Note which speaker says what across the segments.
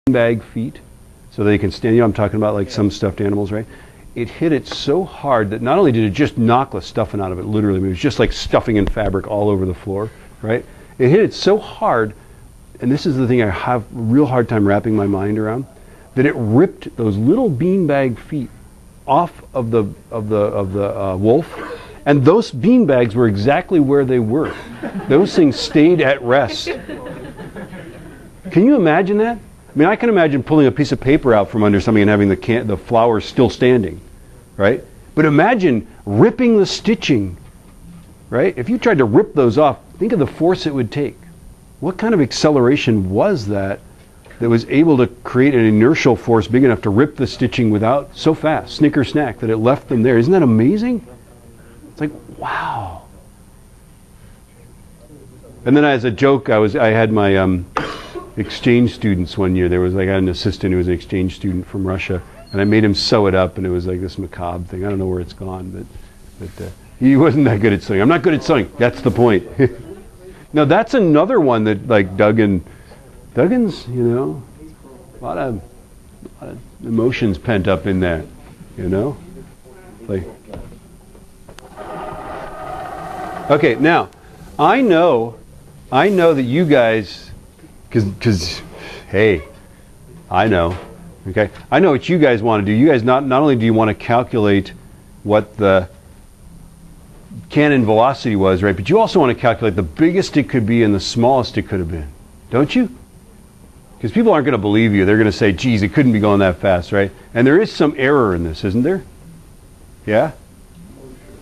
Speaker 1: beanbag feet so they can stand. You know, I'm talking about like some stuffed animals, right? It hit it so hard that not only did it just knock the stuffing out of it, literally, it was just like stuffing and fabric all over the floor, right? It hit it so hard, and this is the thing I have a real hard time wrapping my mind around, that it ripped those little beanbag feet off of the wolf, and those beanbags were exactly where they were. Those things stayed at rest. Can you imagine that? I mean, I can imagine pulling a piece of paper out from under something and having the flower still standing, right? But imagine ripping the stitching, right? If you tried to rip those off, think of the force it would take. What kind of acceleration was that was able to create an inertial force big enough to rip the stitching without so fast, snicker snack, that it left them there? Isn't that amazing? It's like, wow. And then as a joke, I had my exchange students one year. I had an assistant who was an exchange student from Russia, and I made him sew it up, and it was like this macabre thing. I don't know where it's gone, but he wasn't that good at sewing. I'm not good at sewing. That's the point. Now that's another one that like Duggan's, you know, a lot of emotions pent up in there, you know. Like, okay, now I know that you guys. Because, hey, I know, okay? I know what you guys want to do. You guys not only do you want to calculate what the cannon velocity was, right? But you also want to calculate the biggest it could be and the smallest it could have been, don't you? Because people aren't going to believe you. They're going to say, geez, it couldn't be going that fast, right? And there is some error in this, isn't there? Yeah?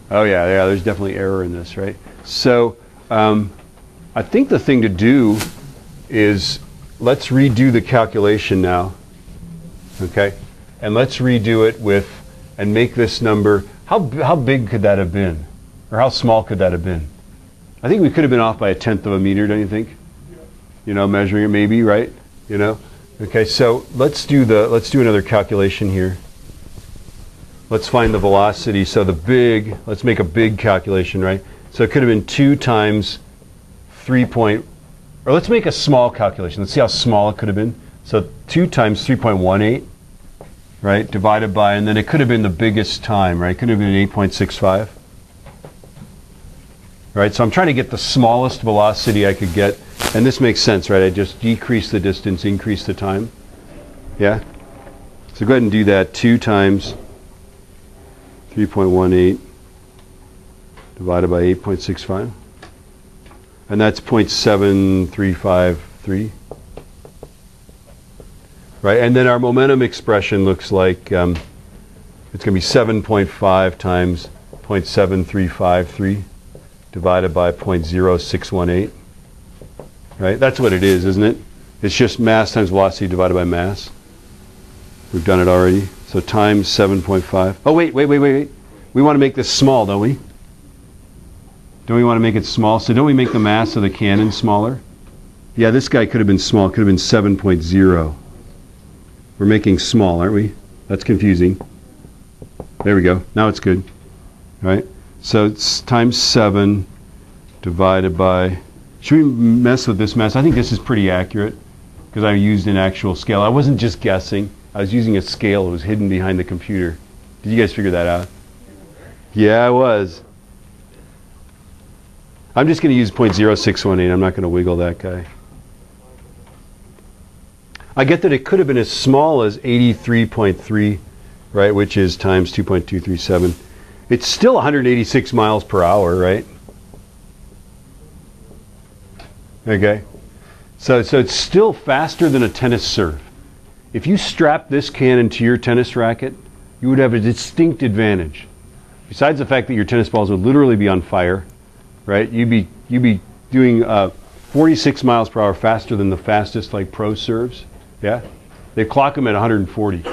Speaker 1: Oh, yeah, there's definitely error in this, right? So I think the thing to do is let's redo the calculation now, okay? And let's redo it and make this number, how big could that have been? Or how small could that have been? I think we could have been off by 1/10 of a meter, don't you think? You know, measuring it maybe, right? You know? Okay, so let's do another calculation here. Let's find the velocity. So let's make a big calculation, right? So it could have been 2 times 3 point, or let's make a small calculation. Let's see how small it could have been. So 2 times 3.18, right, divided by, and then it could have been the biggest time, right? It could have been 8.65. Right, so I'm trying to get the smallest velocity I could get, and this makes sense, right? I just decrease the distance, increase the time. Yeah? So go ahead and do that. 2 times 3.18 divided by 8.65. And that's 0.7353. Right, and then our momentum expression looks like it's going to be 7.5 times 0.7353 divided by 0.0618. Right, that's what it is, isn't it? It's just mass times velocity divided by mass. We've done it already. So times 7.5. Oh, wait. We want to make this small, don't we? Don't we want to make it small? So don't we make the mass of the cannon smaller? Yeah, this guy could have been small. It could have been 7.0. We're making small, aren't we? That's confusing. There we go. Now it's good. All right? So it's times 7 divided by... Should we mess with this mass? I think this is pretty accurate because I used an actual scale. I wasn't just guessing. I was using a scale that was hidden behind the computer. Did you guys figure that out? Yeah, I was. I'm just going to use 0.0618. I'm not going to wiggle that guy. I get that it could have been as small as 83.3, right, which is times 2.237. It's still 186 miles per hour, right? Okay. So it's still faster than a tennis serve. If you strap this cannon to your tennis racket, you would have a distinct advantage. Besides the fact that your tennis balls would literally be on fire, right? You'd be doing 46 miles per hour faster than the fastest like pro serves. Yeah? They clock them at 140.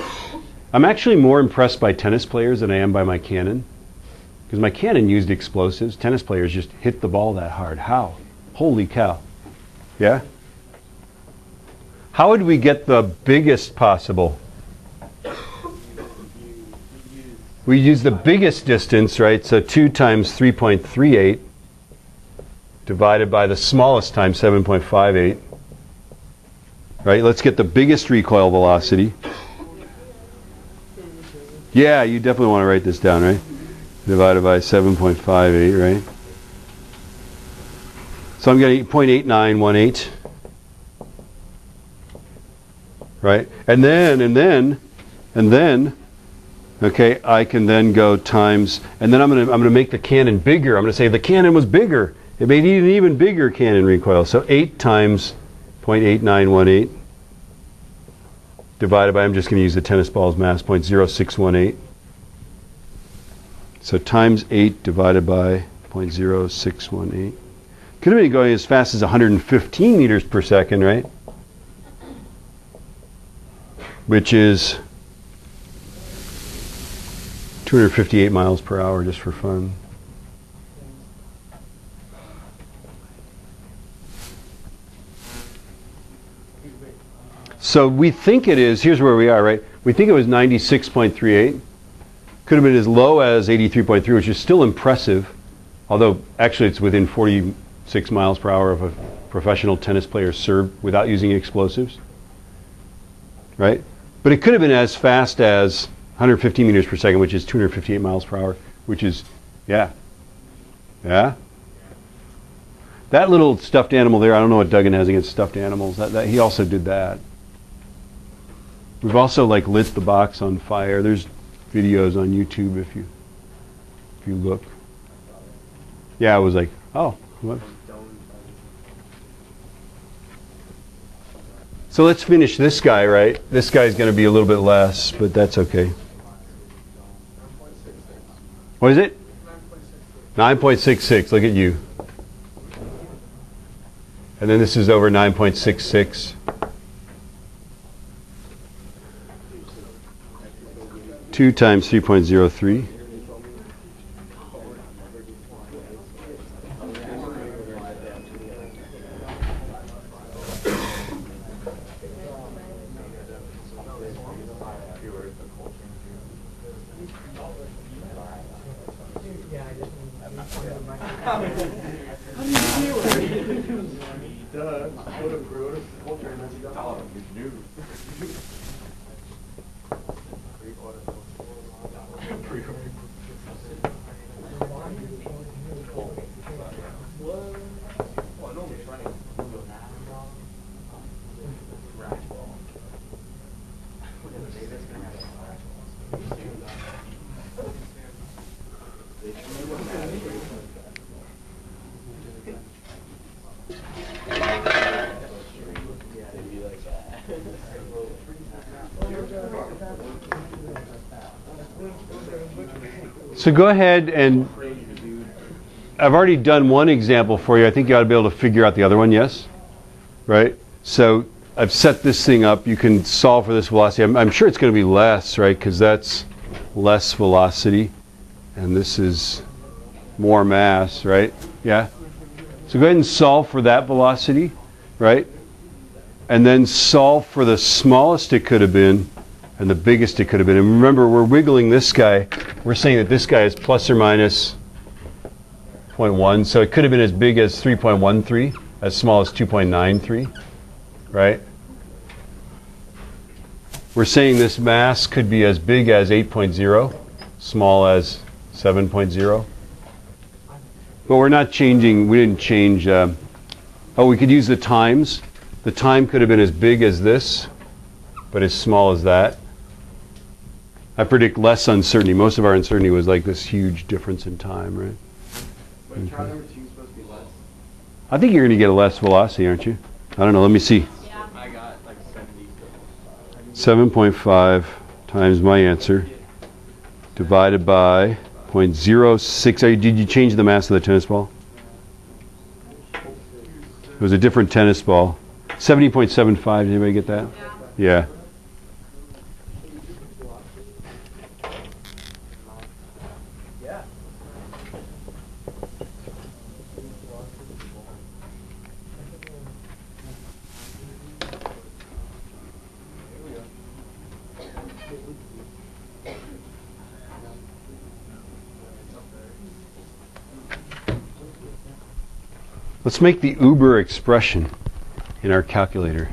Speaker 1: I'm actually more impressed by tennis players than I am by my cannon. Because my cannon used explosives. Tennis players just hit the ball that hard. How? Holy cow. Yeah? How would we get the biggest possible? We use the biggest distance, right? So 2 times 3.38 divided by the smallest times 7.58. right? Let's get the biggest recoil velocity. Yeah, you definitely want to write this down, right? Divided by 7.58, right? So I'm getting 0.8918, right? And then, okay, I can then go times, and then I'm gonna make the cannon bigger. I'm gonna say the cannon was bigger. It made an even bigger cannon recoil. So 8 times 0.8918 divided by, I'm just gonna use the tennis ball's mass, 0.0618. So times 8 divided by 0.0618. Could have been going as fast as 115 meters per second, right? Which is 258 miles per hour, just for fun. So we think it is, here's where we are, right? We think it was 96.38. Could have been as low as 83.3, which is still impressive, although actually it's within 46 miles per hour of a professional tennis player's serve without using explosives, right? But it could have been as fast as 150 meters per second, which is 258 miles per hour, which is, yeah. That little stuffed animal there, I don't know what Duggan has against stuffed animals. He also did that. We've also like lit the box on fire. There's videos on YouTube if you look. Yeah, I was like, oh, what? So let's finish this guy, right? This guy's going to be a little bit less, but that's okay. What is it? 9.66. Look at you. And then this is over 9.66. 2 times 3.03. So go ahead, and I've already done one example for you. I think you ought to be able to figure out the other one, yes? Right? So I've set this thing up. You can solve for this velocity. I'm sure it's going to be less, right? Because that's less velocity. And this is more mass, right? Yeah? So go ahead and solve for that velocity, right? And then solve for the smallest it could have been and the biggest it could have been. And remember, we're wiggling this guy. We're saying that this guy is plus or minus 0.1. So it could have been as big as 3.13, as small as 2.93, right? We're saying this mass could be as big as 8.0, small as 7.0. But we're not changing, we didn't change, oh, we could use the times. The time could have been as big as this, but as small as that. I predict less uncertainty. Most of our uncertainty was like this huge difference in time, right?
Speaker 2: But trial number 2 is supposed to be less.
Speaker 1: I think you're going to get a less velocity, aren't you? I don't know. Let me see.
Speaker 2: Yeah. I got like 70.
Speaker 1: 7.5 times my answer divided by 0.06. Did you change the mass of the tennis ball? It was a different tennis ball. 70.75. Did anybody get that? Yeah. Let's make the Uber expression in our calculator.